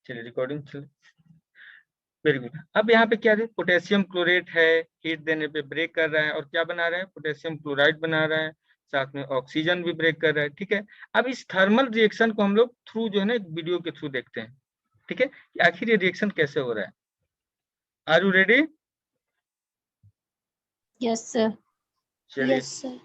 चलिए रिकॉर्डिंग चल, very good. अब यहाँ पे क्या है, पोटेशियम क्लोरेट है, हीट देने पे ब्रेक कर रहा है और क्या बना रहा है, पोटेशियम क्लोराइड बना रहा है, साथ में ऑक्सीजन भी ब्रेक कर रहा है। ठीक है, अब इस थर्मल रिएक्शन को हम लोग थ्रू जो है ना वीडियो के थ्रू देखते हैं। ठीक है, कि आखिर ये रिएक्शन कैसे हो रहा है। Are you ready? Yes sir. चलिए यस सर।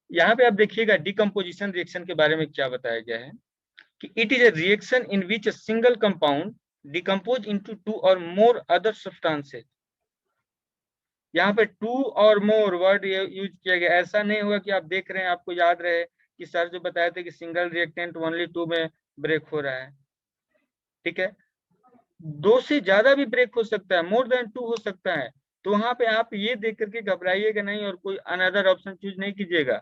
यहाँ पे आप देखिएगा डिकम्पोजिशन रिएक्शन के बारे में क्या बताया गया है कि it is a reaction in which a single compound decompose into two और मोर अदर सब्सटेंसेस। यहाँ पे टू और मोर वर्ड यूज किया गया। ऐसा नहीं हुआ कि आप देख रहे हैं, आपको याद रहे कि सर जो बताए थे कि सिंगल रिएक्टेंट ओनली टू में ब्रेक हो रहा है। ठीक है, दो से ज्यादा भी ब्रेक हो सकता है, मोर देन टू हो सकता है। तो वहां पे आप ये देख करके घबराइएगा नहीं और कोई अनदर ऑप्शन चूज नहीं कीजिएगा।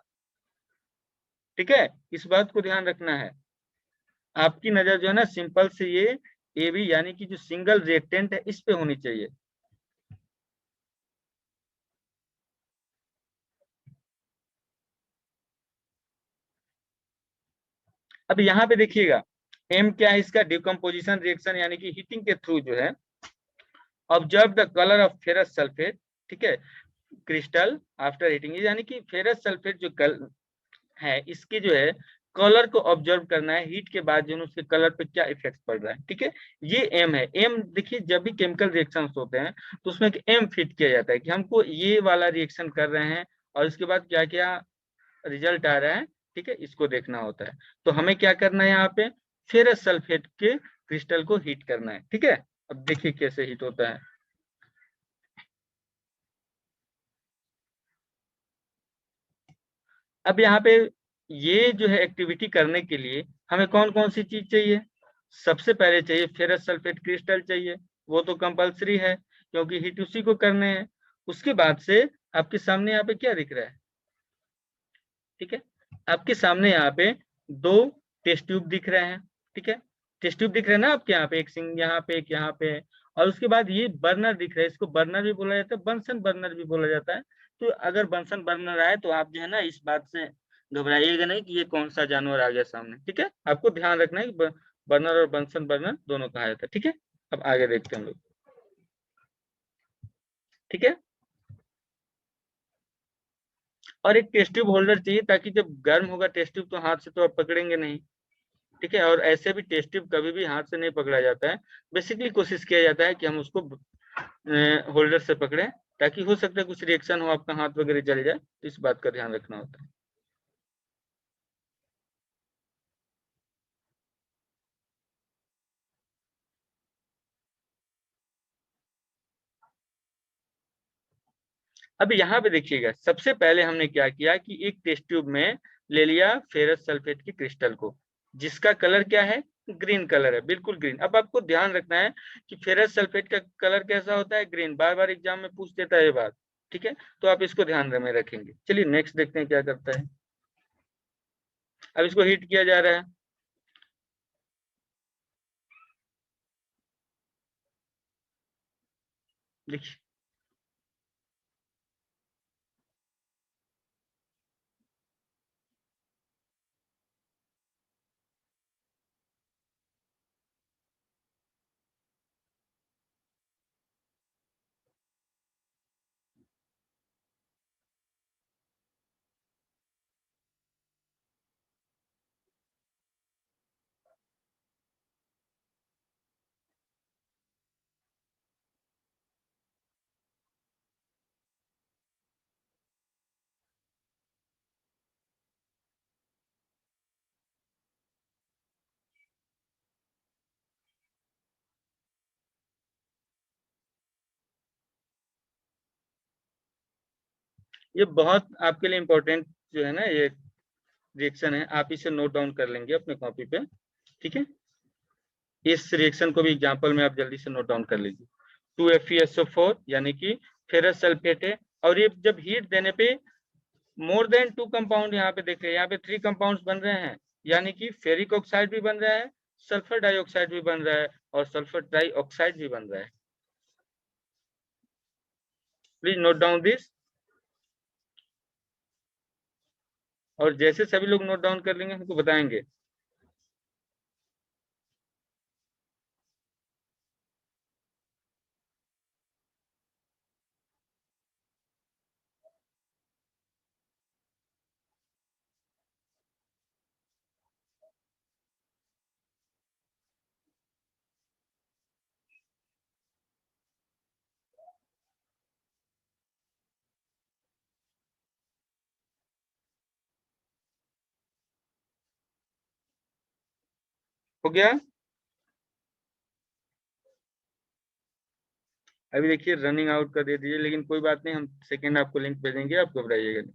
ठीक है, इस बात को ध्यान रखना है। आपकी नजर जो है ना सिंपल से ये ए बी यानी कि जो सिंगल रिएक्टेंट है इस पे होनी चाहिए। अब यहाँ पे देखिएगा एम क्या है इसका, डिकम्पोजिशन रिएक्शन यानी कि हीटिंग के थ्रू जो है observe the colour of ferrous sulphate. ठीक है, क्रिस्टल आफ्टर हीटिंग, यानी कि फेरस सल्फेट जो कल है इसके जो है कलर को ऑब्जर्व करना है हीट के बाद जो उसके कलर पे क्या इफेक्ट पड़ रहा है। ठीक है, ये एम है। एम देखिए जब भी केमिकल रिएक्शंस होते हैं तो उसमें एम फिट किया जाता है कि हमको ये वाला रिएक्शन कर रहे हैं और इसके बाद क्या क्या रिजल्ट आ रहा है। ठीक है, इसको देखना होता है। तो हमें क्या करना है, यहाँ पे फेरस सल्फेट के क्रिस्टल को हीट करना है। ठीक है, अब देखिए कैसे हीट होता है। अब यहाँ पे ये जो है एक्टिविटी करने के लिए हमें कौन कौन सी चीज चाहिए। सबसे पहले चाहिए फेरस सल्फेट क्रिस्टल चाहिए, वो तो कंपलसरी है क्योंकि हीट उसी को करने हैं। उसके बाद से आपके सामने यहाँ पे क्या दिख रहा है। ठीक है, आपके सामने यहाँ पे दो टेस्ट ट्यूब दिख रहे हैं। ठीक है, टेस्ट ट्यूब दिख रहे हैं ना आपके यहाँ पे, एक सिंग यहाँ पे एक यहाँ पे, और उसके बाद ये बर्नर दिख रहा है। इसको बर्नर भी बोला जाता है, बंसन बर्नर भी बोला जाता है। तो अगर बंसन बर्नर आए तो आप जो है ना इस बात से घबराइएगा नहीं कि ये कौन सा जानवर आ गया सामने। ठीक है, आपको ध्यान रखना है कि बर्नर और बंसन बर्नर दोनों कहा जाता है। ठीक है, अब आगे देखते हैं हम लोग। ठीक है, और एक टेस्ट ट्यूब होल्डर चाहिए ताकि जब गर्म होगा टेस्ट ट्यूब तो हाथ से तो आप पकड़ेंगे नहीं। ठीक है, और ऐसे भी टेस्ट ट्यूब कभी भी हाथ से नहीं पकड़ा जाता है। बेसिकली कोशिश किया जाता है कि हम उसको होल्डर से पकड़ें, ताकि हो सकता है कुछ रिएक्शन हो, आपका हाथ वगैरह जल जाए, तो इस बात का ध्यान रखना होता है। अब यहाँ पे देखिएगा सबसे पहले हमने क्या किया कि एक टेस्ट ट्यूब में ले लिया फेरस सल्फेट की क्रिस्टल को, जिसका कलर क्या है, ग्रीन कलर है, बिल्कुल ग्रीन। अब आपको ध्यान रखना है कि फेरस सल्फेट का कलर कैसा होता है, ग्रीन। बार बार एग्जाम में पूछ देता है ये बात। ठीक है, तो आप इसको ध्यान में रखेंगे। चलिए नेक्स्ट देखते हैं क्या करता है। अब इसको हीट किया जा रहा है। देखिए ये बहुत आपके लिए इम्पोर्टेंट जो है ना ये रिएक्शन है, आप इसे नोट डाउन कर लेंगे अपने कॉपी पे, ठीक है। इस रिएक्शन को भी एग्जांपल में आप जल्दी से नोट डाउन कर लीजिए। 2FeSO4 यानी कि फेरस सल्फेट है, और ये जब हीट देने पे मोर देन 2 कंपाउंड यहाँ पे देख रहे हैं, यहाँ पे 3 कंपाउंड्स बन रहे हैं, यानी कि फेरिक ऑक्साइड भी बन रहा है, सल्फर डाइऑक्साइड भी बन रहा है, और सल्फर ट्राइऑक्साइड भी बन रहा है। Please note down this. और जैसे सभी लोग नोट डाउन कर लेंगे हमको बताएंगे। हो गया? अभी देखिए रनिंग आउट कर दे दीजिए, लेकिन कोई बात नहीं, हम सेकेंड आपको लिंक भेजेंगे, आप घबराइएगा नहीं।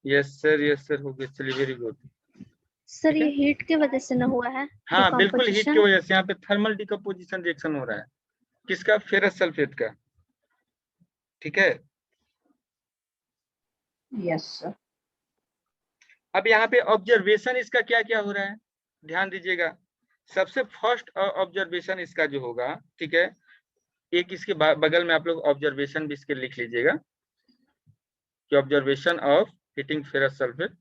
यस सर हो गया, चलिए वेरी गुड। सर ये हीट की वजह से ना हुआ है? हाँ बिल्कुल, हीट की डिकम्पोजिशन? वजह से यहाँ पे थर्मल डिकम्पोजिशन रिएक्शन हो रहा है। किसका? फेरस सल्फेट का, ठीक है। Yes sir. अब यहाँ पे ऑब्जर्वेशन इसका क्या क्या हो रहा है, ध्यान दीजिएगा। सबसे फर्स्ट ऑब्जर्वेशन इसका जो होगा, ठीक है, एक इसके बगल में आप लोग ऑब्जर्वेशन भी इसके लिख लीजिएगा कि observation of heating ferrous sulphate,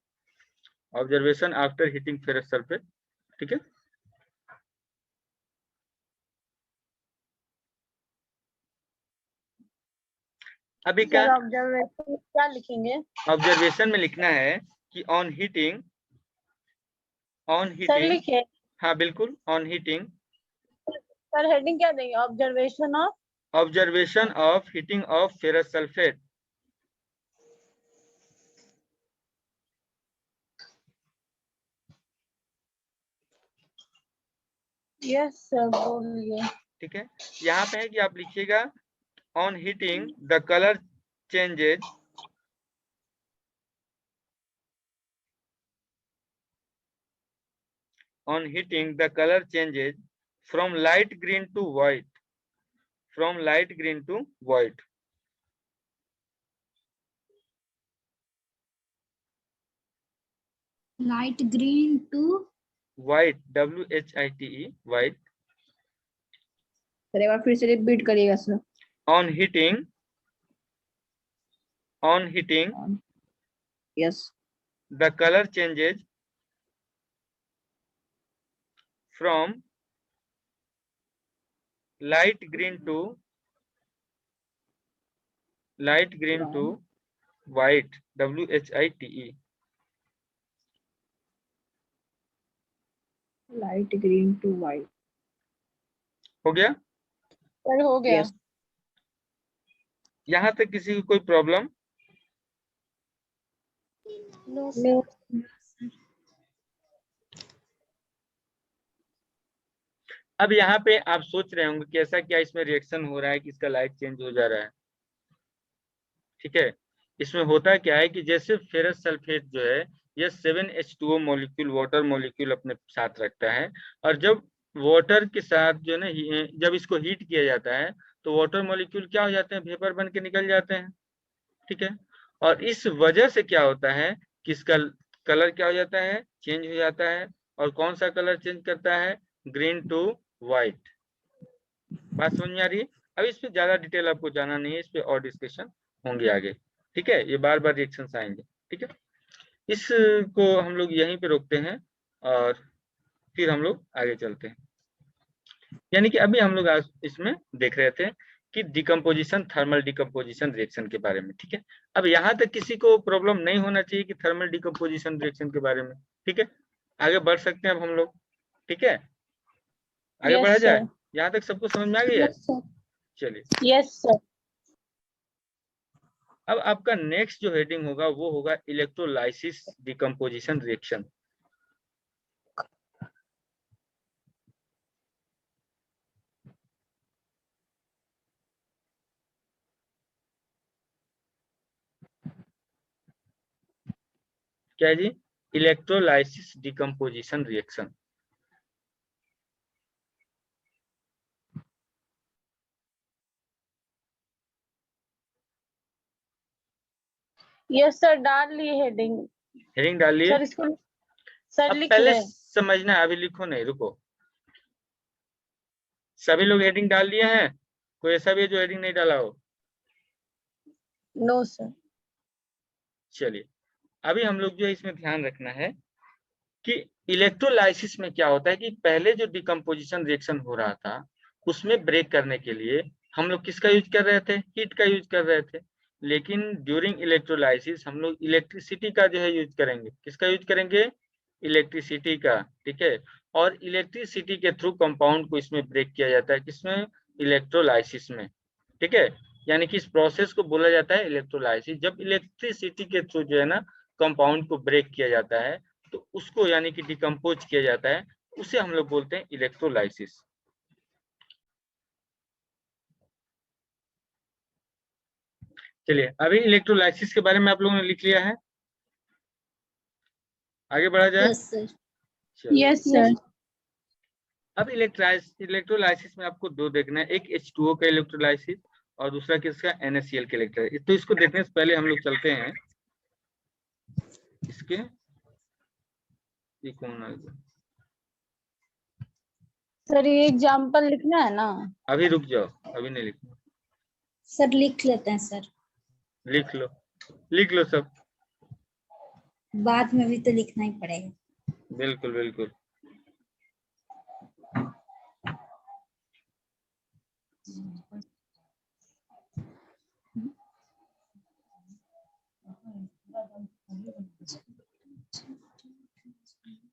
observation after heating ferrous sulphate, ठीक है। अभी क्या ऑब्जर्वेशन क्या लिखेंगे? ऑब्जर्वेशन में लिखना है कि ऑन हीटिंग सर लिखिए। हाँ बिल्कुल, ऑन हीटिंग। सर हेडिंग क्या देंगे? Observation of heating of ferrous sulphate. Yes sir बोलिए। ठीक है, यहाँ पे है कि आप लिखिएगा on heating the colour changes, on heating the color changes from light green to white, from light green to white, light green to white, WHITE, white। Sir एक बार फिर से रिपीट करिएगा sir. on heating yes the color changes from light green to white, WHITE। Light green to white. हो गया? Sir हो गया। यहाँ तक किसी की कोई प्रॉब्लम? नो। अब यहाँ पे आप सोच रहे होंगे कि ऐसा क्या इसमें रिएक्शन हो रहा है कि इसका लाइट चेंज हो जा रहा है, ठीक है। इसमें होता क्या है कि जैसे फेरस सल्फेट जो है यह 7H2O मॉलिक्यूल, वाटर मॉलिक्यूल अपने साथ रखता है, और जब वाटर के साथ जो है ना, जब इसको हीट किया जाता है तो वाटर मॉलिक्यूल क्या हो जाते हैं, वेपर बन के निकल जाते हैं, ठीक है। और इस वजह से क्या होता है कि इसका कलर क्या हो जाता है, चेंज हो जाता है। और कौन सा कलर चेंज करता है? Green to white. बात समझ में आ रही है? अब इस पे ज्यादा डिटेल आपको जाना नहीं है, इस पे और डिस्कशन होंगे आगे, ठीक है। ये बार बार रिएक्शंस आएंगे, ठीक है। इसको हम लोग यहीं पे रोकते हैं और फिर हम लोग आगे चलते हैं। यानी कि अभी हम लोग आज इसमें देख रहे थे कि डिकम्पोजिशन, थर्मल डिकम्पोजिशन रिएक्शन के बारे में, ठीक है। अब यहाँ तक किसी को प्रॉब्लम नहीं होना चाहिए कि थर्मल डिकम्पोजिशन रिएक्शन के बारे में, ठीक है। आगे बढ़ सकते हैं अब हम लोग, ठीक है। आगे बढ़ा जाए, यहाँ तक सबको समझ में आ गया है? चलिए, यस सर। अब आपका नेक्स्ट जो हेडिंग होगा वो होगा इलेक्ट्रोलाइसिस डिकम्पोजिशन रिएक्शन। क्या है जी? Electrolysis decomposition reaction. Yes sir, डाल ली हेडिंग। हेडिंग डाल लिए? सर इसको सर अब लिख पहले ले। समझना है, अभी लिखो नहीं, रुको। सभी लोग हेडिंग डाल लिए हैं? कोई ऐसा भी है जो हेडिंग नहीं डाला हो? No sir. चलिए, अभी हम लोग जो है इसमें ध्यान रखना है कि इलेक्ट्रोलाइसिस में क्या होता है कि पहले जो डिकम्पोजिशन रिएक्शन हो रहा था उसमें ब्रेक करने के लिए हम लोग किसका यूज कर रहे थे? हीट का यूज कर रहे थे। लेकिन ड्यूरिंग इलेक्ट्रोलाइसिस हम लोग इलेक्ट्रिसिटी का जो है यूज करेंगे। किसका यूज करेंगे? इलेक्ट्रिसिटी का। ठीक है, और इलेक्ट्रिसिटी के थ्रू कंपाउंड को इसमें ब्रेक किया जाता है। किसमें? इलेक्ट्रोलाइसिस में। ठीक है, यानी कि इस प्रोसेस को बोला जाता है इलेक्ट्रोलाइसिस। जब इलेक्ट्रिसिटी के थ्रू जो है ना कंपाउंड को ब्रेक किया जाता है तो उसको यानी कि डिकम्पोज किया जाता है, उसे हम लोग बोलते हैं इलेक्ट्रोलाइसिस। चलिए, अभी इलेक्ट्रोलाइसिस के बारे में आप लोगों ने लिख लिया है, आगे बढ़ा जाए। Yes sir. चलिए, यस सर। अब इलेक्ट्रोलाइसिस में आपको दो देखना है, एक H2O का इलेक्ट्रोलाइसिस और दूसरा किसका? NaCl का इलेक्ट्रोलाइसिस। तो इसको देखने से पहले हम लोग चलते हैं इसके, ये कौन आ गया? सर ये एग्जाम्पल लिखना है ना? अभी रुक जाओ, अभी नहीं लिखना। सर लिख लेते हैं सर। लिख लो, लिख लो सब। बाद में भी तो लिखना ही पड़ेगा। बिल्कुल बिल्कुल।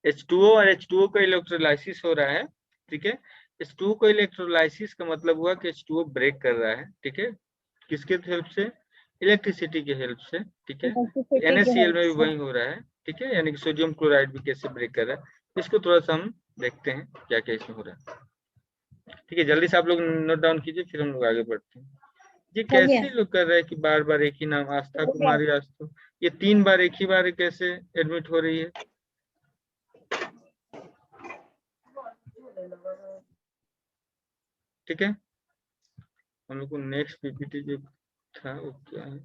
H2O और H2O का इलेक्ट्रोलाइसिस हो रहा है। ठीक है, H2O का इलेक्ट्रोलाइसिस का मतलब हुआ कि H2O ब्रेक कर रहा है। ठीक है, किसके हेल्प से? इलेक्ट्रिसिटी के हेल्प से। ठीक है, NaCl में भी वही हो रहा है। ठीक है, यानी कि सोडियम क्लोराइड भी कैसे ब्रेक कर रहा है, इसको थोड़ा सा हम देखते हैं क्या क्या इसमें हो रहा है। ठीक है, जल्दी से आप लोग नोट डाउन कीजिए, फिर हम लोग आगे बढ़ते हैं। ये कैसे लोग कर रहे हैं कि बार बार एक ही नाम, आस्था कुमारी आस्थो, ये 3 बार एक ही बार कैसे एडमिट हो रही है? ठीक है, हम लोग को नेक्स्ट पीपीटी जो था वो क्या है?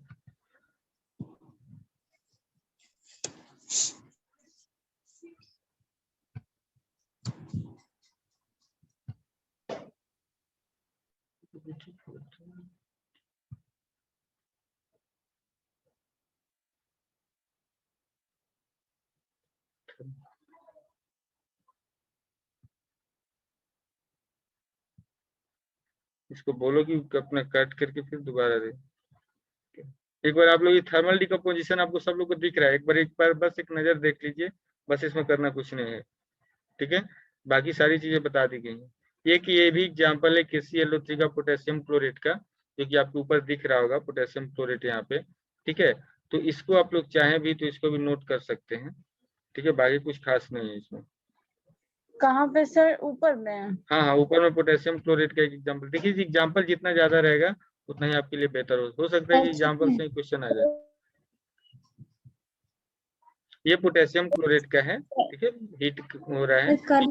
इसको बोलो कि अपना कट करके फिर दोबारा दे। एक बार आप लोग ये थर्मल डिकम्पोजिशन आपको सब लोग को दिख रहा है, एक बार बस एक नजर देख लीजिए, बस इसमें करना कुछ नहीं है। ठीक है, बाकी सारी चीजें बता दी गई हैं। ये भी एग्जाम्पल है KClO3 का पोटेशियम क्लोरेट का, जो कि आपके ऊपर दिख रहा होगा पोटेशियम क्लोरेट यहाँ पे। ठीक है, तो इसको आप लोग चाहें भी तो इसको भी नोट कर सकते हैं। ठीक है, बाकी कुछ खास नहीं है इसमें। कहाँ पे सर? ऊपर में? हाँ हाँ, ऊपर में पोटेशियम क्लोरेट का एक एग्जाम्पल देखिए। एग्जाम्पल जितना ज्यादा रहेगा उतना ही आपके लिए बेहतर हो सकता है कि एग्जाम्पल से ही क्वेश्चन आ जाए। ये पोटेशियम क्लोरेट का है। ठीक है, हीट हो रहा है। सर कर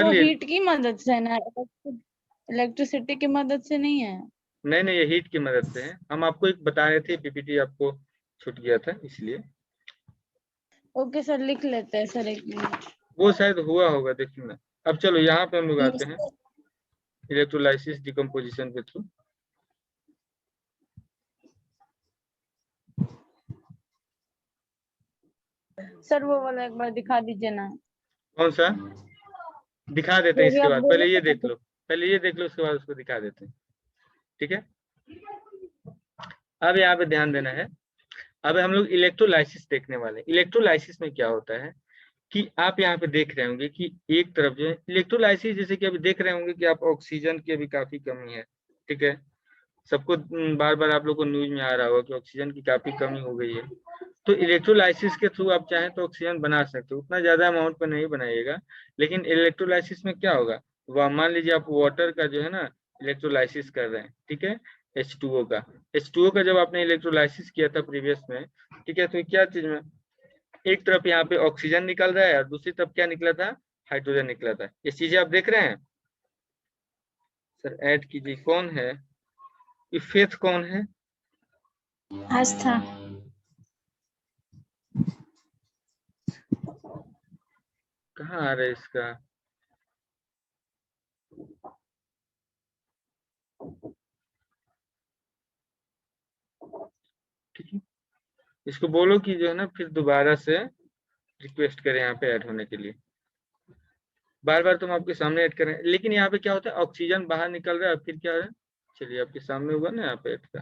वो लिए? हीट की मदद से ना, इलेक्ट्रिसिटी की मदद से नहीं है। नहीं नहीं, ये हीट की मदद से है। हम आपको एक बता रहे थे, पीपीटी आपको छूट गया था इसलिए। ओके सर, लिख लेते हैं सर, एक मिनट। वो शायद हुआ होगा, देखिए ना। अब चलो यहाँ पे हम लोग आते हैं इलेक्ट्रोलाइसिस डिकम्पोजिशन के थ्रू। सर वो वाला एक बार दिखा दीजिए ना। कौन सा? दिखा देते हैं जो भी इसके आप बाद, बोले पहले ये देख थे। लो, पहले ये देख लो, उसके बाद उसको दिखा देते हैं। ठीक है, अब यहाँ पे ध्यान देना है। अब हम लोग इलेक्ट्रोलाइसिस देखने वाले हैं। इलेक्ट्रोलाइसिस में क्या होता है कि आप यहाँ पे देख रहे होंगे कि एक तरफ जो है इलेक्ट्रोलाइसिस, जैसे कि अभी देख रहे होंगे कि आप ऑक्सीजन की अभी काफी कमी है। ठीक है, सबको बार बार आप लोग को न्यूज में आ रहा होगा कि ऑक्सीजन की काफी कमी हो गई है। तो इलेक्ट्रोलाइसिस के थ्रू आप चाहें तो ऑक्सीजन बना सकते हो, उतना ज्यादा अमाउंट पर नहीं बनाइएगा। लेकिन इलेक्ट्रोलाइसिस में क्या होगा, वह मान लीजिए आप वाटर का जो है ना इलेक्ट्रोलाइसिस कर रहे हैं। ठीक है, H2O का, H2O का जब आपने इलेक्ट्रोलाइसिस किया था प्रीवियस में, ठीक है, तो क्या चीज में एक तरफ यहाँ पे ऑक्सीजन निकल रहा है और दूसरी तरफ क्या निकला था, हाइड्रोजन निकला था। ये चीजें आप देख रहे हैं। सर ऐड कीजिए, कौन है ये, फेथ कौन है? आस्था। कहाँ आ रहा है इसका? ठीक है, इसको बोलो कि जो है ना फिर दोबारा से रिक्वेस्ट करें यहाँ पे ऐड होने के लिए। बार बार तुम आपके सामने ऐड करें, लेकिन यहाँ पे क्या होता है, ऑक्सीजन बाहर निकल रहा है, फिर क्या हो रहा है, चलिए आपके सामने हुआ ना यहाँ पे ऐड का।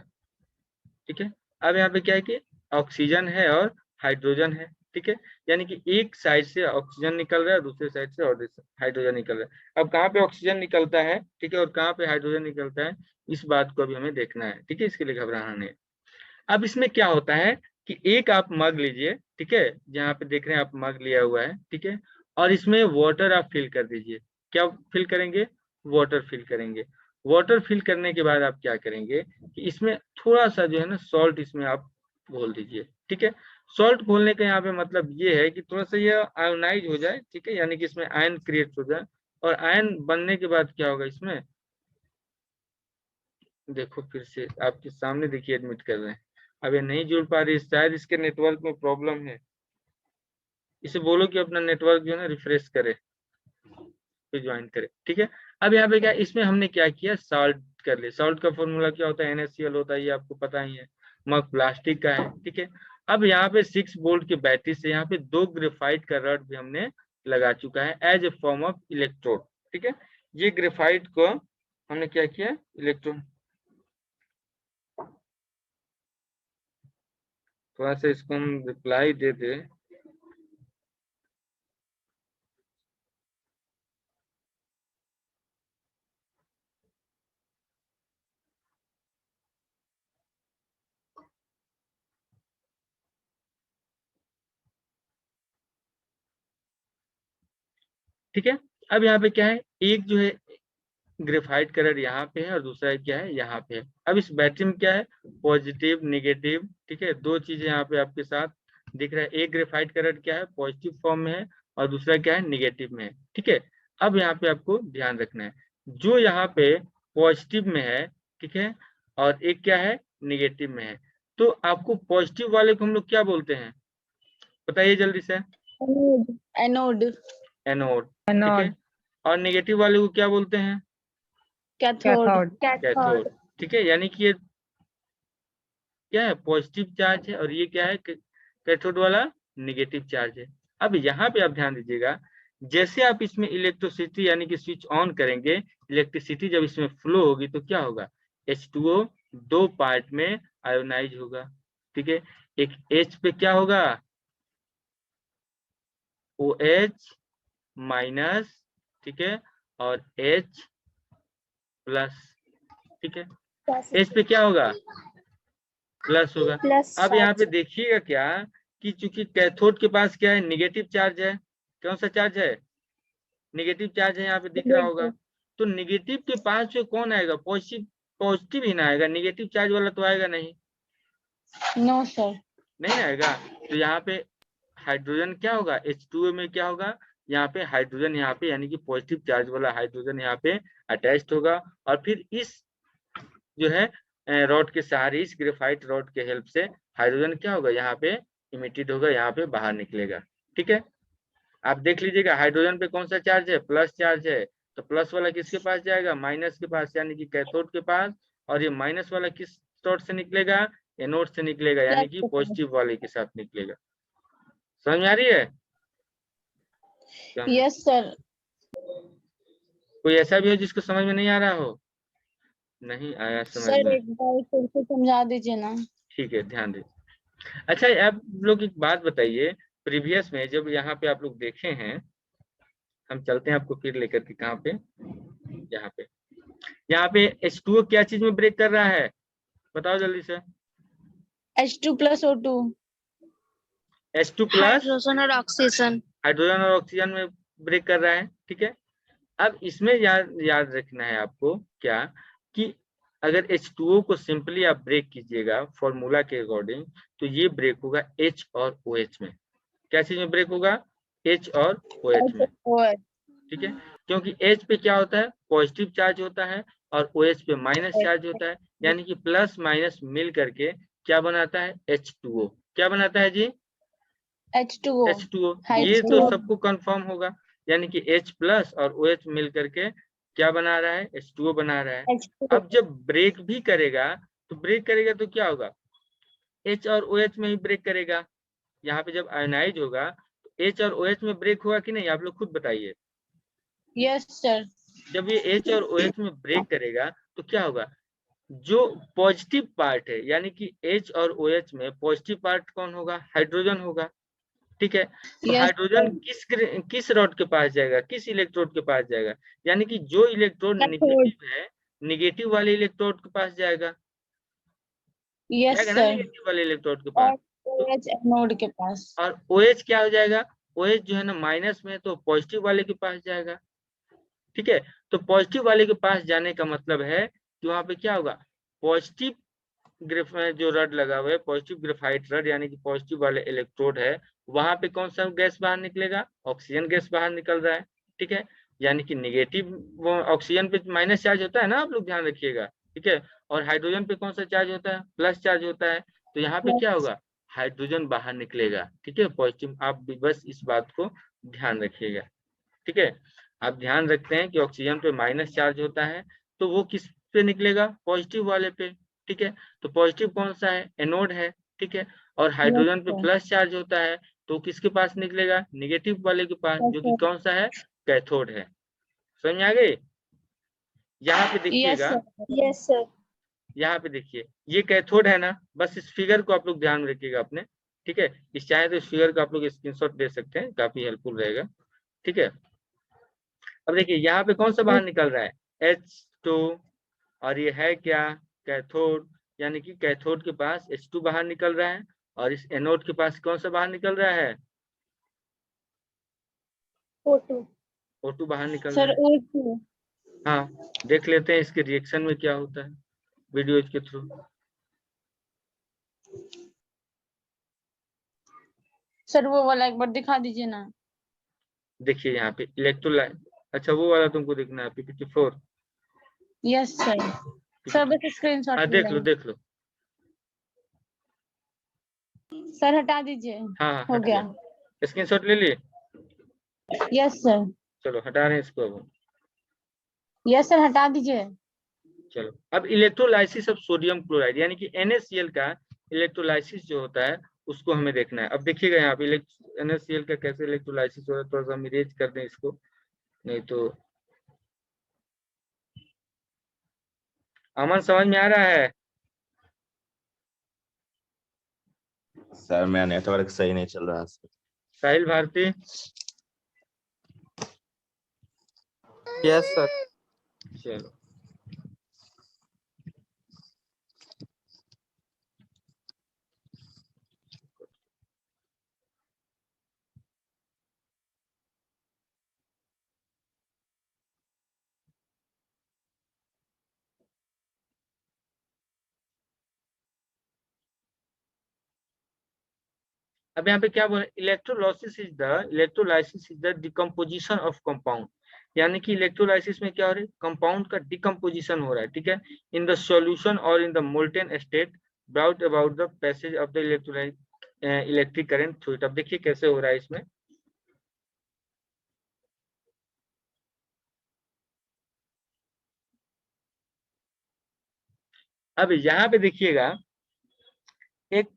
ठीक है, अब यहाँ पे क्या है कि ऑक्सीजन है और हाइड्रोजन है। ठीक है, यानी कि एक साइड से ऑक्सीजन निकल रहा है, दूसरे साइड से और हाइड्रोजन निकल रहा है। अब कहाँ पे ऑक्सीजन निकलता है, ठीक है, और कहाँ पे हाइड्रोजन निकलता है, इस बात को अभी हमें देखना है। ठीक है, इसके लिए घबराना नहीं। अब इसमें क्या होता है कि एक आप मग लीजिए, ठीक है, जहाँ पे देख रहे हैं आप मग लिया हुआ है, ठीक है, और इसमें वाटर आप फिल कर दीजिए। क्या फिल करेंगे? वाटर फिल करेंगे। वाटर फिल करने के बाद आप क्या करेंगे कि इसमें थोड़ा सा जो है ना सॉल्ट इसमें आप घोल दीजिए। ठीक है, सॉल्ट घोलने का यहाँ पे मतलब ये है कि थोड़ा सा ये आयोनाइज हो जाए। ठीक है, यानी कि इसमें आयन क्रिएट हो जाए, और आयन बनने के बाद क्या होगा इसमें, देखो फिर से आपके सामने देखिए एडमिट कर रहे हैं। अब ये नहीं जुड़ पा रही, शायद इसके नेटवर्क में प्रॉब्लम है। इसे बोलो कि अपना नेटवर्क जो है ना रिफ्रेश करे, फिर ज्वाइन करे। ठीक है, अब यहाँ पे क्या, इसमें हमने क्या किया, सॉल्ट कर लिया। सॉल्ट का फॉर्मूला क्या होता है, NaCl होता है, ये आपको पता ही है। मग प्लास्टिक का है। ठीक है, अब यहाँ पे 6 वोल्ट की बैटरी से यहाँ पे 2 ग्रेफाइट का रड भी हमने लगा चुका है as a form of electrode. ठीक है, ये ग्रेफाइट को हमने क्या किया, इलेक्ट्रोड, थोड़ा सा इसको हम रिप्लाई दे दे। ठीक है, अब यहाँ पे क्या है, एक जो है ग्रेफाइट कलर यहाँ पे है और दूसरा क्या है यहाँ पे है। अब इस बैटरी में क्या है, पॉजिटिव निगेटिव। ठीक है, दो चीजें यहाँ पे आपके साथ दिख रहा है। एक ग्रेफाइट कलर क्या है, पॉजिटिव फॉर्म में है, और दूसरा क्या है, निगेटिव में है। ठीक है, अब यहाँ पे आपको ध्यान रखना है, जो यहाँ पे पॉजिटिव में है, ठीक है, और एक क्या है, निगेटिव में है, तो आपको पॉजिटिव वाले को हम लोग क्या बोलते हैं, बताइए जल्दी से। एनोड। एनोड। ठीक है, और निगेटिव वाले को क्या बोलते हैं, कैथोड। कैथोड। ठीक है, यानी कि ये क्या है, पॉजिटिव चार्ज है, और ये क्या है, कैथोड वाला निगेटिव चार्ज है। अब यहाँ पे आप ध्यान दीजिएगा, जैसे आप इसमें इलेक्ट्रिसिटी यानी कि स्विच ऑन करेंगे, इलेक्ट्रिसिटी जब इसमें फ्लो होगी तो क्या होगा, H2O 2 पार्ट में आयोनाइज होगा। ठीक है, एक H पे क्या होगा, OH माइनस, ठीक है, और H प्लस। ठीक है, H पे क्या होगा, प्लस होगा। प्लस अब यहाँ पे देखिएगा क्या कि चूंकि कैथोड के पास क्या है, निगेटिव चार्ज है। कौन सा चार्ज है, निगेटिव चार्ज है, यहाँ पे दिख रहा होगा। तो निगेटिव के पास जो कौन आएगा, पॉजिटिव, पॉजिटिव ही ना आएगा, निगेटिव चार्ज वाला तो आएगा नहीं, नो सर। नहीं आएगा। तो यहाँ पे हाइड्रोजन क्या होगा, H2O में क्या होगा, यहाँ पे हाइड्रोजन, यहाँ पे यानी कि पॉजिटिव चार्ज वाला हाइड्रोजन यहाँ पे अटैच्ड होगा, और फिर इस जो है रॉड के सहारे, इस ग्रेफाइट रॉड के हेल्प से हाइड्रोजन क्या होगा, यहाँ पे इमिटेड होगा, यहाँ पे बाहर निकलेगा। ठीक है, आप देख लीजिएगा हाइड्रोजन पे कौन सा चार्ज है, प्लस चार्ज है, तो प्लस वाला किसके पास जाएगा, माइनस के पास, यानी कि कैथोड के पास। और ये माइनस वाला किस सोर्स से निकलेगा, एनोड से निकलेगा, यानी कि पॉजिटिव वाले के साथ निकलेगा। समझ में आ रही है? Yes sir. कोई ऐसा भी हो जिसको समझ में नहीं आ रहा हो? नहीं आया समझ सर में? एक बार फिर से समझा दीजिए ना। ठीक है, ध्यान दीजिए। अच्छा, आप लोग एक बात बताइए, प्रीवियस में जब यहाँ पे आप लोग देखे हैं, हम चलते हैं आपको फिर लेकर के कहाँ पे, यहाँ पे H2O क्या चीज में ब्रेक कर रहा है, बताओ जल्दी से। H2 plus O2। H2 plus hydrogen और ऑक्सीजन। हाइड्रोजन और ऑक्सीजन में ब्रेक कर रहा है। ठीक है, अब इसमें याद रखना है आपको क्या, कि अगर H2O को सिंपली आप ब्रेक कीजिएगा फॉर्मूला के अकॉर्डिंग, तो ये ब्रेक होगा H और OH में। क्या चीज में ब्रेक होगा? H और OH में, ठीक है, क्योंकि H पे क्या होता है? पॉजिटिव चार्ज होता है और OH पे माइनस चार्ज होता है, यानी कि प्लस माइनस मिल करके क्या बनाता है? H2O। क्या बनाता है जी? H2O H2O। ये तो सबको कंफर्म होगा, यानी कि H प्लस और OH मिल करके क्या बना रहा है? H2O बना रहा है। H2O अब जब ब्रेक भी करेगा तो क्या होगा? H और OH में ही ब्रेक करेगा। यहाँ पे जब आयोनाइज होगा तो H और OH में ब्रेक होगा कि नहीं? आप लोग खुद बताइए। Yes sir. जब ये H और OH में ब्रेक करेगा तो क्या होगा? जो पॉजिटिव पार्ट है, यानी कि H और OH में पॉजिटिव पार्ट कौन होगा? हाइड्रोजन होगा, ठीक है। तो यस हाइड्रोजन किस रॉड के पास जाएगा? किस इलेक्ट्रोड के पास जाएगा? यानी कि जो इलेक्ट्रोड कैथोड। नेगेटिव है, नेगेटिव वाले इलेक्ट्रोड के पास जाएगा, यस जाएगा ना सर। नेगेटिव वाले इलेक्ट्रोड के और पास। तो OH एनोड के पास। और OH क्या हो जाएगा? OH जो है ना माइनस में, तो पॉजिटिव वाले के पास जाएगा, ठीक है। तो पॉजिटिव वाले के पास जाने का मतलब है कि वहां पे क्या होगा? पॉजिटिव जो रड लगा हुआ है, पॉजिटिव ग्रेफाइट रड, यानी कि पॉजिटिव वाले इलेक्ट्रोड है, वहां पे कौन सा गैस बाहर निकलेगा? ऑक्सीजन गैस बाहर निकल रहा है, ठीक है। यानी कि निगेटिव, वो ऑक्सीजन पे माइनस चार्ज होता है ना, आप लोग ध्यान रखिएगा, ठीक है। और हाइड्रोजन पे कौन सा चार्ज होता है? प्लस चार्ज होता है। तो यहाँ पे क्या होगा? हाइड्रोजन बाहर निकलेगा, ठीक है, पॉजिटिव। आप भी बस इस बात को ध्यान रखिएगा, ठीक है। आप ध्यान रखते हैं कि ऑक्सीजन पे माइनस चार्ज होता है, तो वो किस पे निकलेगा? पॉजिटिव वाले पे, ठीक है। तो पॉजिटिव कौन सा है? एनोड है, ठीक है। और हाइड्रोजन पे प्लस चार्ज होता है, तो किसके पास निकलेगा? निगेटिव वाले के पास, जो कि कौन सा है? कैथोड है। समझ में आ गई? यहाँ पे यस देखिएगा, सर। Yes sir. यहाँ पे देखिए, ये कैथोड है ना। बस इस फिगर को आप लोग ध्यान में रखिएगा अपने, ठीक है। इस चाहे तो इस फिगर को आप लोग स्क्रीनशॉट दे सकते हैं, काफी हेल्पफुल रहेगा, ठीक है। अब देखिए यहाँ पे कौन सा बाहर निकल रहा है? H2। और ये है क्या? कैथोड। यानी कि कैथोड के पास H2 बाहर निकल रहा है, और इस एनोड के पास कौन सा बाहर निकल रहा है? O2 O2 बाहर निकल रहा सर। है। O2 हाँ, देख लेते हैं इसके रिएक्शन में क्या होता है वीडियो के थ्रू। सर वो वाला एक बार दिखा दीजिए ना। देखिए यहाँ पे इलेक्ट्रोलाइट, अच्छा वो वाला तुमको देखना है, PPT4। Yes sir. सर बस स्क्रीनशॉट हाँ ले देख लो लेंगे। देख लो। सर हटा दीजिए। हाँ हाँ, हो हट गया। गया। स्क्रीनशॉट ले लिए? Yes sir. चलो हटा रहे हैं इसको अब। यस सर हटा दीजिए। चलो, अब इलेक्ट्रोलाइसिस ऑफ सोडियम क्लोराइड, यानी कि NaCl का इलेक्ट्रोलाइसिस जो होता है उसको हमें देखना है। अब देखिएगा यहाँ पे NaCl का कैसे इलेक्ट्रोलाइसिस हो रहा है, थोड़ा सा हम इरेज कर दें इसको, नहीं तो। अमन, समझ में आ रहा है? सर मेरा नेटवर्क सही नहीं चल रहा है sir. Sahil Bharti? Yes sir. चलो, अब यहाँ पे क्या बोले? Electrolysis is the decomposition of compound, यानी कि इलेक्ट्रोलाइसिस में क्या हो रहा है? कंपाउंड का डिकम्पोजिशन हो रहा है, ठीक है, इन द सॉल्यूशन और in the molten state brought about the passage of the electric current through it. अब देखिए कैसे हो रहा है इसमें। अब यहाँ पे देखिएगा, एक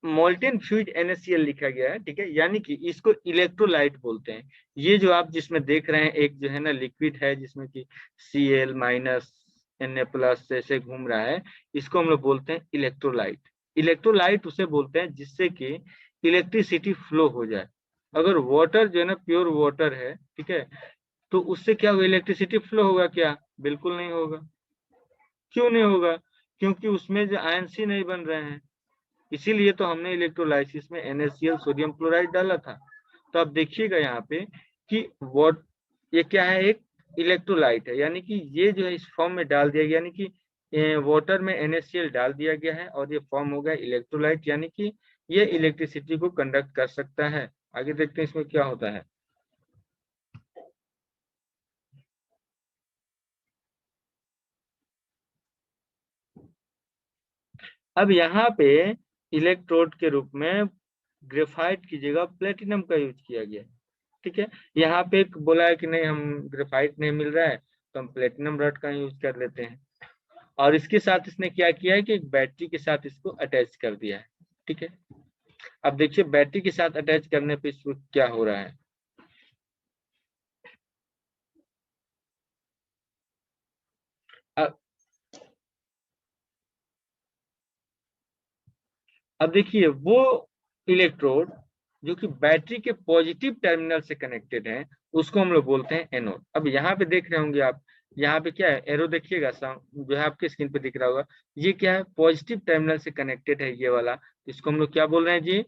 मोल्टेन फ्लूइड NaCl लिखा गया है, ठीक है, यानी कि इसको इलेक्ट्रोलाइट बोलते हैं। ये जो आप जिसमें देख रहे हैं, एक जो है ना लिक्विड है जिसमें कि Cl माइनस Na+ ऐसे घूम रहा है, इसको हम लोग बोलते हैं इलेक्ट्रोलाइट। इलेक्ट्रोलाइट उसे बोलते हैं जिससे कि इलेक्ट्रिसिटी फ्लो हो जाए। अगर वाटर जो है ना प्योर वाटर है, ठीक है, तो उससे क्या होगा? इलेक्ट्रिसिटी फ्लो होगा क्या? बिल्कुल नहीं होगा। क्यों नहीं होगा? क्योंकि उसमें जो आयन सी नहीं बन रहे हैं, इसीलिए तो हमने इलेक्ट्रोलाइसिस में NaCl सोडियम क्लोराइड डाला था। तो अब देखिएगा यहाँ पे कि ये क्या है? एक इलेक्ट्रोलाइट है, यानी कि ये जो है इस फॉर्म में डाल दिया गया, यानी कि वाटर में NaCl डाल दिया गया है और ये फॉर्म हो गया इलेक्ट्रोलाइट, यानी कि ये इलेक्ट्रिसिटी को कंडक्ट कर सकता है। आगे देखते हैं इसमें क्या होता है। अब यहाँ पे इलेक्ट्रोड के रूप में ग्रेफाइट की जगह प्लेटिनम का यूज किया गया है। ठीक है, यहाँ पे एक बोला है कि नहीं हम ग्रेफाइट नहीं मिल रहा है तो हम प्लेटिनम रॉड का यूज कर लेते हैं, और इसके साथ इसने क्या किया है कि एक बैटरी के साथ इसको अटैच कर दिया है। ठीक है, अब देखिए बैटरी के साथ अटैच करने पे इसको क्या हो रहा है। अब देखिए वो इलेक्ट्रोड जो कि बैटरी के पॉजिटिव टर्मिनल से कनेक्टेड है उसको हम लोग बोलते हैं एनोड। अब यहाँ पे देख रहे होंगे आप, यहाँ पे क्या है, एरो देखिएगा जो है आपके स्क्रीन पे दिख रहा होगा, ये क्या है, पॉजिटिव टर्मिनल से कनेक्टेड है ये वाला, इसको हम लोग क्या बोल रहे हैं जी,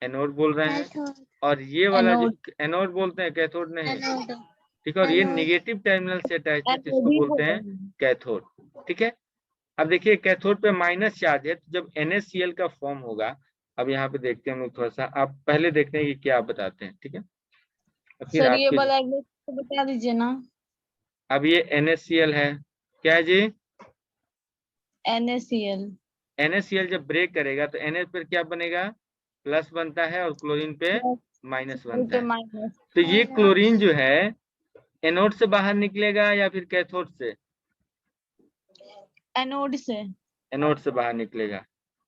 एनोड बोल रहे हैं। और ये वाला जो एनोड बोलते हैं, कैथोड नहीं। ठीक है, और ये निगेटिव टर्मिनल से अटैच है तो इसको बोलते हैं कैथोड। ठीक है, अब देखिए कैथोड पे माइनस चार्ज है, तो जब NaCl का फॉर्म होगा, अब यहाँ पे देखते हैं हम लोग थोड़ा सा, आप पहले देखते हैं कि क्या आप बताते हैं। ठीक है, फिर सर ये आपके वाला एक बार बता दीजिए ना। अब ये NaCl है, क्या है जी, NaCl। NaCl जब ब्रेक करेगा तो Na पर क्या बनेगा, प्लस बनता है, और क्लोरीन पे माइनस बनता है। माइनस। तो ये क्लोरीन जो है एनोड से बाहर निकलेगा या फिर कैथोड से, एनोड से। एनोड से बाहर निकलेगा।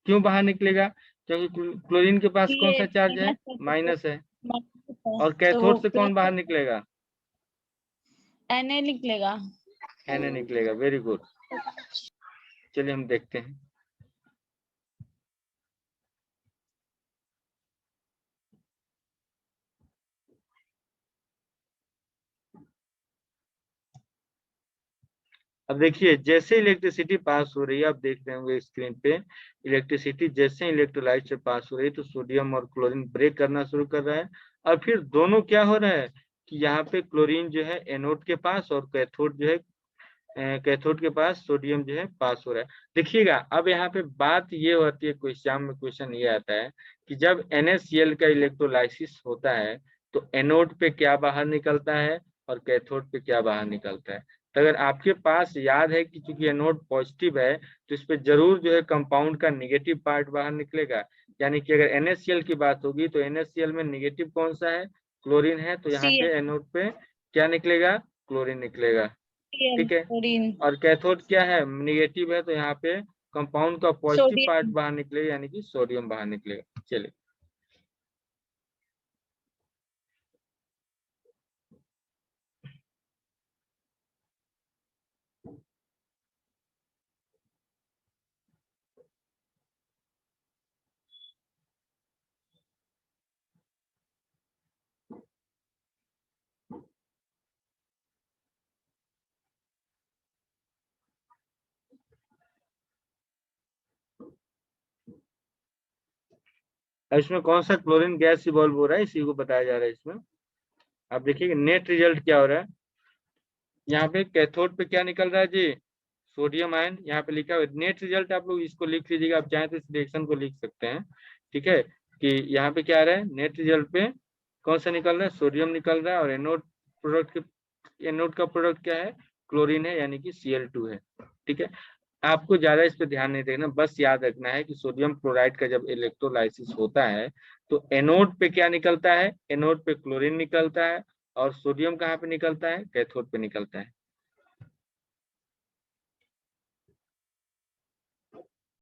क्यों बाहर निकलेगा, क्योंकि क्लोरीन के पास कौन सा चार्ज है, माइनस है, और कैथोड से कौन बाहर निकलेगा, Na निकलेगा। Na निकलेगा। वेरी गुड, चलिए हम देखते हैं। अब देखिए जैसे इलेक्ट्रिसिटी पास हो रही है, आप देख रहे होंगे स्क्रीन पे, इलेक्ट्रिसिटी जैसे इलेक्ट्रोलाइट से पास हो रही है तो सोडियम और क्लोरीन ब्रेक करना शुरू कर रहा है, और फिर दोनों क्या हो रहा है कि यहाँ पे क्लोरीन जो है एनोड के पास, और कैथोड जो है कैथोड के पास सोडियम जो है पास हो रहा है। देखिएगा अब यहाँ पे बात ये होती है, एग्जाम में क्वेश्चन ये आता है कि जब NaCl का इलेक्ट्रोलाइसिस होता है तो एनोड पे क्या बाहर निकलता है और कैथोड पे क्या बाहर निकलता है। तो अगर आपके पास याद है कि चूंकि एनोड पॉजिटिव है तो इस पे जरूर जो है कंपाउंड का निगेटिव पार्ट बाहर निकलेगा, यानी कि अगर NaCl की बात होगी तो NaCl में निगेटिव कौन सा है, क्लोरीन है, तो यहाँ पे एनोड पे क्या निकलेगा, क्लोरीन निकलेगा। ठीक है, और कैथोड क्या है, निगेटिव है, तो यहाँ पे कंपाउंड का पॉजिटिव पार्ट बाहर निकलेगा, यानी कि सोडियम बाहर निकलेगा। चलिए इसमें कौन सा क्लोरीन गैस इवॉल्व हो रहा है इसी को बताया जा रहा है इसमें। आप देखिए नेट रिजल्ट क्या हो रहा है, यहाँ पे कैथोड पे क्या निकल रहा है जी, सोडियम आयन, यहाँ पे लिखा हुआ है नेट रिजल्ट, आप लोग इसको लिख लीजिएगा, आप चाहें तो इस रिएक्शन को लिख सकते हैं। ठीक है, कि यहाँ पे क्या आ रहा है, नेट रिजल्ट पे कौन सा निकल रहा है, सोडियम निकल रहा है, और एनोड प्रोडक्ट के, एनोड का प्रोडक्ट क्या है, क्लोरीन है, यानी कि Cl2 है। ठीक है, आपको ज्यादा इस पे ध्यान नहीं देना, बस याद रखना है कि सोडियम क्लोराइड का जब इलेक्ट्रोलाइसिस होता है तो एनोड पे क्या निकलता है, एनोड पे क्लोरीन निकलता है, और सोडियम कहाँ पे निकलता है, कैथोड पे निकलता है।